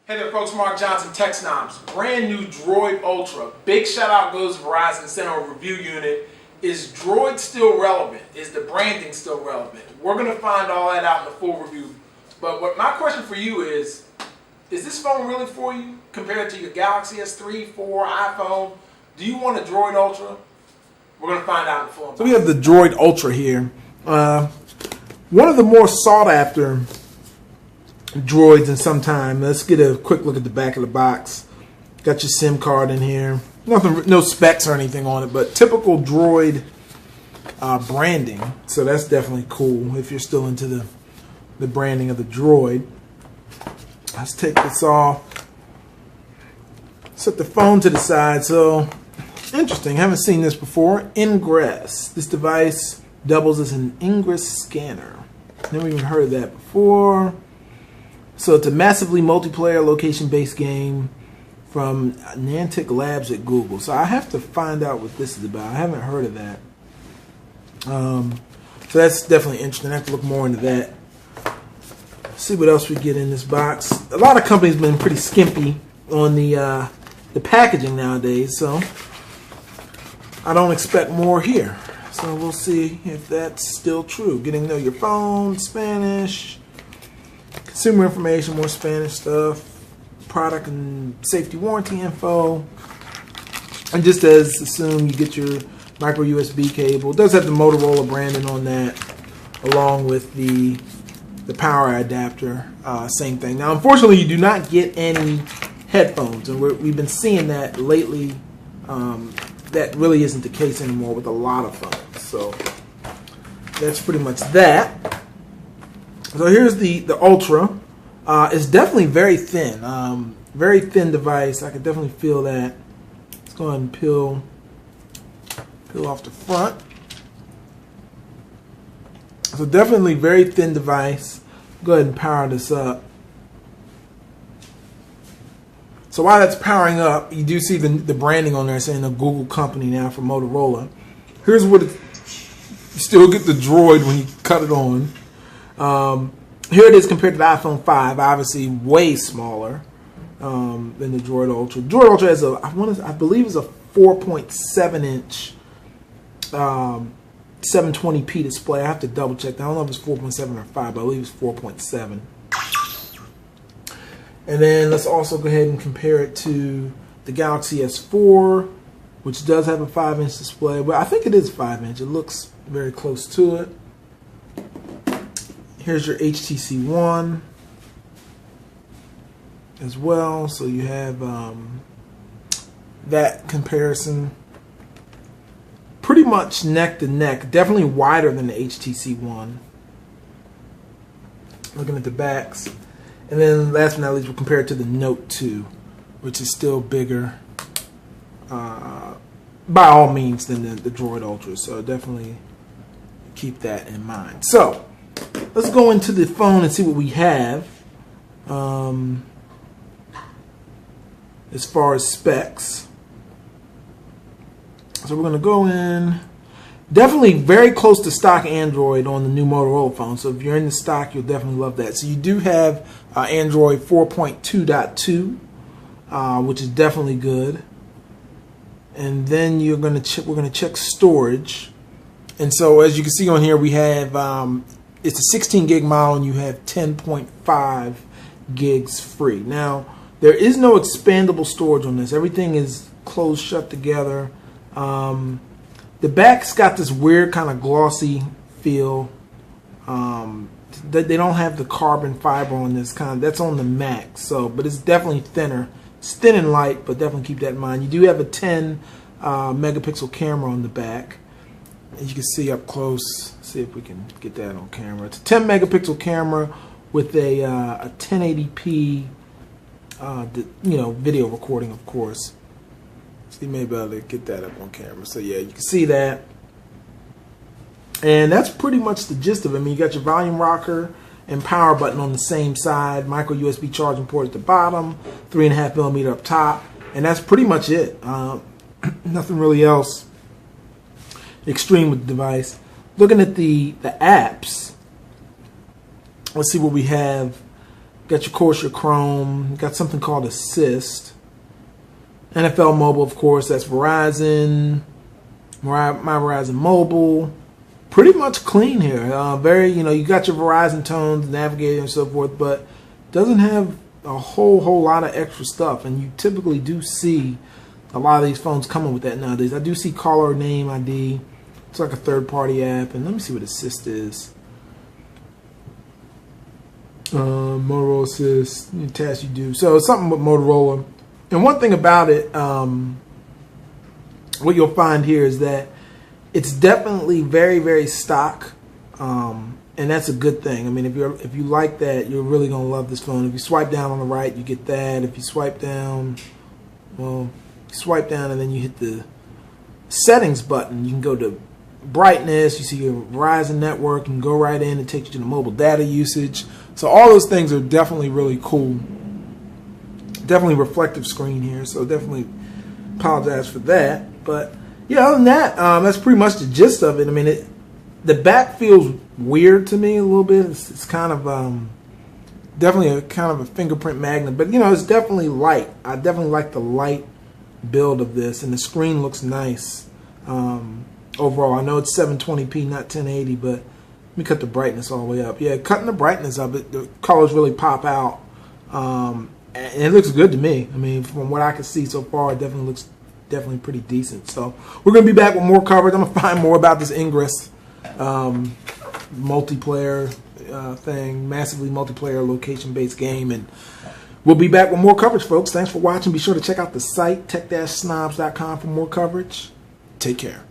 Hey there folks, Mark Johnson, Tech Snobs. Brand new Droid Ultra. Big shout out goes to Verizon Center Review Unit. Is Droid still relevant? Is the branding still relevant? We're going to find all that out in the full review. But my question for you is this phone really for you compared to your Galaxy S3, 4, iPhone? Do you want a Droid Ultra? We're going to find out in the full. So we have the Droid Ultra here. One of the more sought after droids in some time. Let's get a quick look at the back of the box. Got your SIM card in here. Nothing, no specs or anything on it, but typical Droid branding. So that's definitely cool if you're still into the branding of the Droid. Let's take this off. Set the phone to the side. So interesting. Haven't seen this before. Ingress. This device doubles as an ingress scanner. Never even heard of that before. So it's a massively multiplayer location-based game from Niantic Labs at Google. So I have to find out what this is about. I haven't heard of that. So that's definitely interesting. I have to look more into that. See what else we get in this box. A lot of companies have been pretty skimpy on the packaging nowadays, so I don't expect more here. So we'll see if that's still true. Getting to know your phone, Spanish, consumer information, more Spanish stuff, product and safety warranty info, and just as assumed, you get your micro USB cable. It does have the Motorola branding on that, along with the power adapter. Same thing. Now, unfortunately, you do not get any headphones, and we've been seeing that lately. That really isn't the case anymore with a lot of phones. So that's pretty much that. So here's the Ultra. It's definitely very thin. Very thin device. I can definitely feel that. Let's go ahead and peel off the front. So definitely very thin device. Go ahead and power this up. So while that's powering up, you do see the branding on there saying a Google company now for Motorola. Here's what you still get the Droid when you cut it on. Here it is compared to the iPhone 5, obviously way smaller than the Droid Ultra. Droid Ultra has I believe is a 4.7 inch 720p display. I have to double check that. I don't know if it's 4.7 or 5, but I believe it's 4.7. And then let's also go ahead and compare it to the Galaxy S4, which does have a 5-inch display. But I think it is 5-inch. It looks very close to it. Here's your HTC One as well. So you have that comparison. Pretty much neck to neck. Definitely wider than the HTC One. Looking at the backs. And then last but not least, we'll compare it to the Note 2, which is still bigger by all means than the Droid Ultra. So definitely keep that in mind. So let's go into the phone and see what we have as far as specs. So we're going to go in. Definitely very close to stock Android on the new Motorola phone. So if you're in the stock, you'll definitely love that. So you do have Android 4.2.2, which is definitely good. And then we're going to check storage. And so as you can see on here, we have it's a 16 gig model, and you have 10.5 gigs free. Now there is no expandable storage on this. Everything is closed shut together. The back's got this weird kind of glossy feel. They don't have the carbon fiber on this that's on the Mac. So, but it's definitely thinner. It's thin and light, but definitely keep that in mind. You do have a 10 megapixel camera on the back. As you can see up close, see if we can get that on camera. It's a 10 megapixel camera with a 1080p, video recording, of course. So you may be able to get that up on camera. So yeah, you can see that. And that's pretty much the gist of it. I mean, you got your volume rocker and power button on the same side, micro USB charging port at the bottom, 3.5mm up top, and that's pretty much it. Nothing really else extreme with the device. Looking at the apps, let's see what we have Got your, of course, your Chrome. Got something called Assist. NFL Mobile, of course, that's Verizon. My Verizon Mobile. Pretty much clean here. Very, you got your Verizon tones, navigator, and so forth, but doesn't have a whole lot of extra stuff. And you typically do see a lot of these phones coming with that nowadays. I do see caller name ID. It's like a third-party app. And let me see what Assist is. Motorola Assist, tasks you do. So it's something with Motorola. And one thing about it, what you'll find here is that it's definitely very, very stock, and that's a good thing. I mean, if you like that, you're really gonna love this phone. If you swipe down on the right, you get that. If you swipe down, well, you swipe down and then you hit the settings button. You can go to brightness. You see your Verizon network, and go right in and take you to the mobile data usage. So all those things are definitely really cool. Definitely reflective screen here, so definitely apologize for that. But yeah, other than that, that's pretty much the gist of it. I mean, the back feels weird to me a little bit. It's kind of definitely a kind of a fingerprint magnet, but it's definitely light. I definitely like the light build of this, and the screen looks nice overall. I know it's 720p, not 1080, but let me cut the brightness all the way up. Yeah, cutting the brightness up, the colors really pop out. And it looks good to me. I mean, from what I can see so far, it definitely looks pretty decent. So we're going to be back with more coverage. I'm going to find more about this Ingress multiplayer thing, massively multiplayer location-based game. And we'll be back with more coverage, folks. Thanks for watching. Be sure to check out the site, tech-snobs.com, for more coverage. Take care.